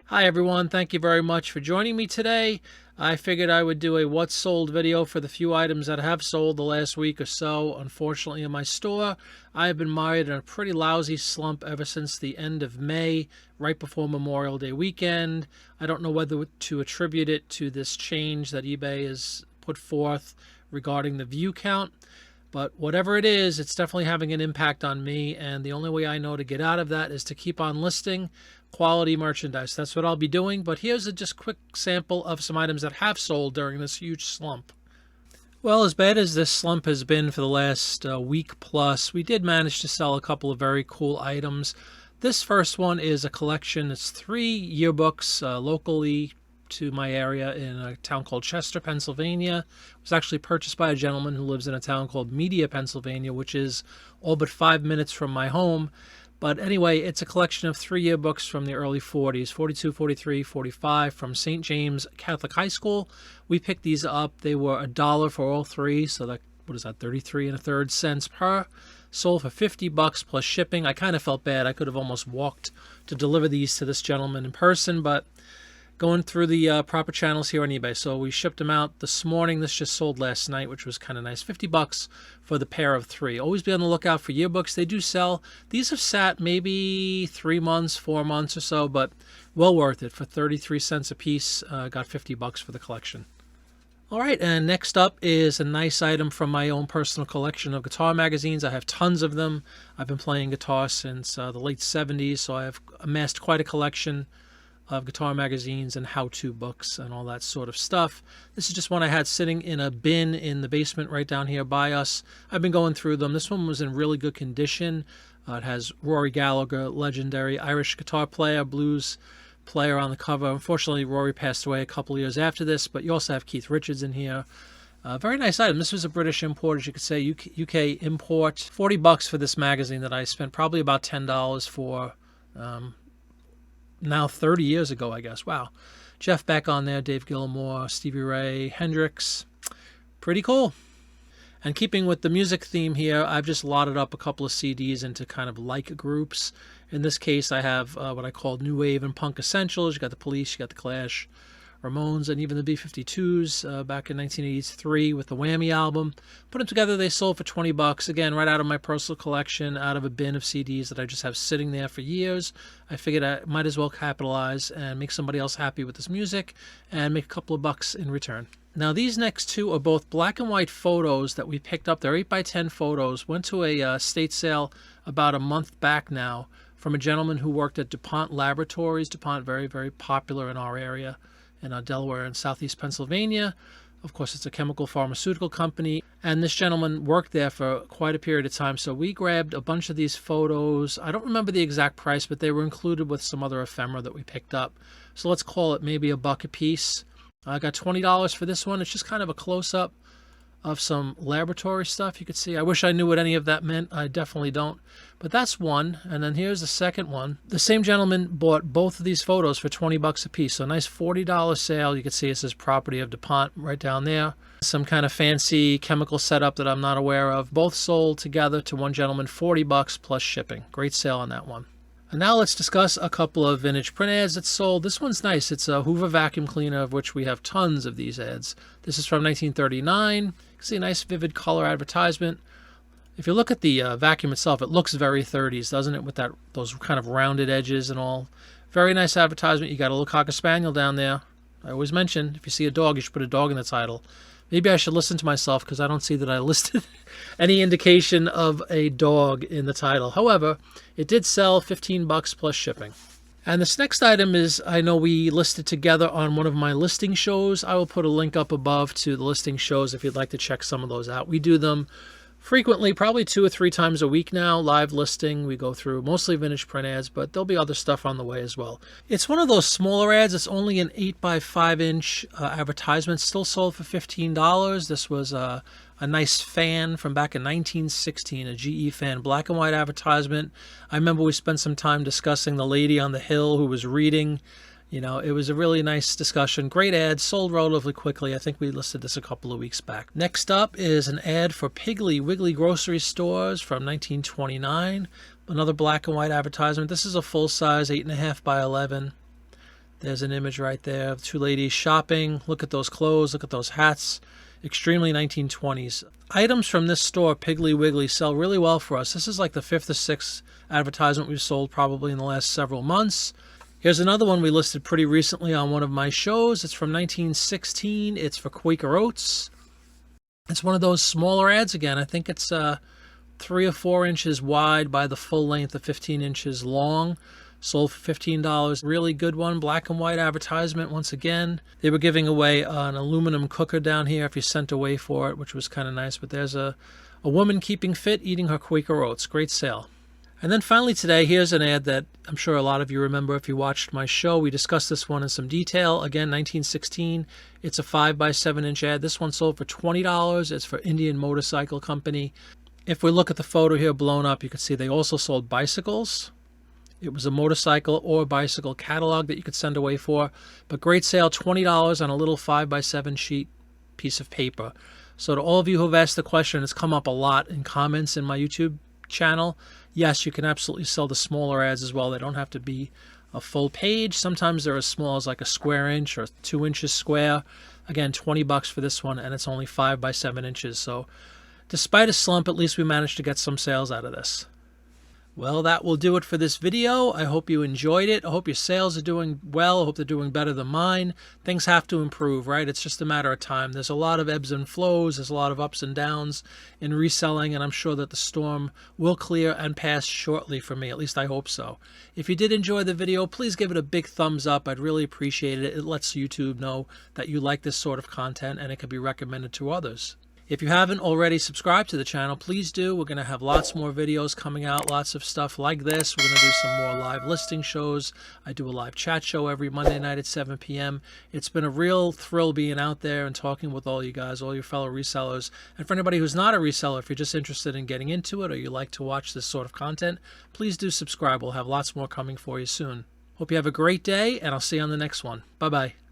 Hi everyone, thank you very much for joining me today. I figured I would do a what's sold video for the few items that have sold the last week or so. Unfortunately, in my store, I have been mired in a pretty lousy slump ever since the end of May, right before Memorial Day weekend. I don't know whether to attribute it to this change that eBay has put forth regarding the view count. But whatever it is, it's definitely having an impact on me, and the only way I know to get out of that is to keep on listing quality merchandise. That's what I'll be doing, but here's a just quick sample of some items that have sold during this huge slump. Well, as bad as this slump has been for the last week plus, we did manage to sell a couple of very cool items. This first one is a collection. It's 3 yearbooks locally to my area in a town called Chester, Pennsylvania. It was actually purchased by a gentleman who lives in a town called Media, Pennsylvania, which is all but 5 minutes from my home. But anyway, it's a collection of 3 yearbooks from the early 40s, 42, 43, 45, from St. James Catholic High School. We picked these up. They were $1 for all 3, so that, what is that, 33 1/3 cents per. Sold for $50 plus shipping. I kind of felt bad. I could have almost walked to deliver these to this gentleman in person, but going through the proper channels here on eBay. So we shipped them out this morning. This just sold last night, which was kind of nice. $50 for the pair of 3. Always be on the lookout for yearbooks. They do sell. These have sat maybe 3 months, 4 months or so, but well worth it. For 33 cents a piece, got $50 for the collection. All right, and next up is a nice item from my own personal collection of guitar magazines. I have tons of them. I've been playing guitar since the late 70s, so I have amassed quite a collection of guitar magazines and how-to books and all that sort of stuff. This is just one I had sitting in a bin in the basement right down here by us. I've been going through them. This one was in really good condition. It has Rory Gallagher, legendary Irish guitar player, blues player on the cover. Unfortunately, Rory passed away a couple of years after this, but you also have Keith Richards in here. Very nice item. This was a British import, as you could say, UK import. $40 for this magazine that I spent probably about $10 for now 30 years ago, I guess. Wow. Jeff Beck on there, Dave Gilmour, Stevie Ray, Hendrix. Pretty cool. And keeping with the music theme here, I've just lotted up a couple of CDs into kind of like groups. In this case, I have what I call New Wave and Punk Essentials. You got the Police, you got the Clash, Ramones, and even the B-52s back in 1983 with the Whammy album. Put them together, they sold for $20. Again, right out of my personal collection, out of a bin of CDs that I just have sitting there for years. I figured I might as well capitalize and make somebody else happy with this music and make a couple of bucks in return. Now, these next two are both black and white photos that we picked up. They're 8x10 photos. Went to a estate sale about a month back now from a gentleman who worked at DuPont Laboratories. DuPont, very, very popular in our area in Delaware and southeast Pennsylvania. Of course, it's a chemical pharmaceutical company, and this gentleman worked there for quite a period of time. So we grabbed a bunch of these photos. I don't remember the exact price, but they were included with some other ephemera that we picked up. So let's call it maybe $1 a piece. I got $20 for this one. It's just kind of a close-up of some laboratory stuff you could see. I wish I knew what any of that meant. I definitely don't. But that's one. And then here's the second one. The same gentleman bought both of these photos for $20 a piece. So a nice $40 sale. You can see it says property of DuPont right down there. Some kind of fancy chemical setup that I'm not aware of. Both sold together to one gentleman, $40 plus shipping. Great sale on that one. And now let's discuss a couple of vintage print ads that sold. This one's nice. It's a Hoover vacuum cleaner, of which we have tons of these ads. This is from 1939. You can see a nice vivid color advertisement. If you look at the vacuum itself, it looks very 30s, doesn't it? With those kind of rounded edges and all. Very nice advertisement. You got a little Cocker Spaniel down there. I always mention, if you see a dog, you should put a dog in the title. Maybe I should listen to myself because I don't see that I listed any indication of a dog in the title. However, it did sell $15 plus shipping. And this next item is, I know we listed together on one of my listing shows. I will put a link up above to the listing shows if you'd like to check some of those out. We do them frequently, probably 2 or 3 times a week now, live listing. We go through mostly vintage print ads, but there'll be other stuff on the way as well. It's one of those smaller ads. It's only an 8x5-inch advertisement, still sold for $15. This was a nice fan from back in 1916, a GE fan, black and white advertisement. I remember we spent some time discussing the lady on the hill who was reading You know, it was a really nice discussion. Great ad, sold relatively quickly. I think we listed this a couple of weeks back. Next up is an ad for Piggly Wiggly grocery stores from 1929. Another black and white advertisement. This is a full size 8.5 by 11. There's an image right there of two ladies shopping. Look at those clothes. Look at those hats. Extremely 1920s. Items from this store, Piggly Wiggly, sell really well for us. This is like the 5th or 6th advertisement we've sold probably in the last several months. Here's another one we listed pretty recently on one of my shows. It's from 1916. It's for Quaker Oats. It's one of those smaller ads again. I think it's 3 or 4 inches wide by the full length of 15 inches long. Sold for $15. Really good one. Black and white advertisement once again. They were giving away an aluminum cooker down here if you sent away for it, which was kind of nice. But there's a woman keeping fit, eating her Quaker Oats. Great sale. And then finally today, here's an ad that I'm sure a lot of you remember if you watched my show. We discussed this one in some detail. Again, 1916. It's a 5 by 7 inch ad. This one sold for $20. It's for Indian Motorcycle Company. If we look at the photo here blown up, you can see they also sold bicycles. It was a motorcycle or bicycle catalog that you could send away for. But great sale, $20 on a little 5 by 7 sheet piece of paper. So to all of you who have asked the question, it's come up a lot in comments in my YouTube channel. Yes, you can absolutely sell the smaller ads as well. They don't have to be a full page. Sometimes they're as small as like a square inch or 2 inches square. Again, $20 for this one, and it's only 5 by 7 inches. So despite a slump, at least we managed to get some sales out of this. Well, that will do it for this video. I hope you enjoyed it. I hope your sales are doing well. I hope they're doing better than mine. Things have to improve, right? It's just a matter of time. There's a lot of ebbs and flows. There's a lot of ups and downs in reselling, and I'm sure that the storm will clear and pass shortly for me. At least I hope so. If you did enjoy the video, please give it a big thumbs up. I'd really appreciate it. It lets YouTube know that you like this sort of content, and it can be recommended to others. If you haven't already subscribed to the channel, please do. We're going to have lots more videos coming out, lots of stuff like this. We're going to do some more live listing shows. I do a live chat show every Monday night at 7 p.m. It's been a real thrill being out there and talking with all you guys, all your fellow resellers. And for anybody who's not a reseller, if you're just interested in getting into it or you like to watch this sort of content, please do subscribe. We'll have lots more coming for you soon. Hope you have a great day, and I'll see you on the next one. Bye-bye.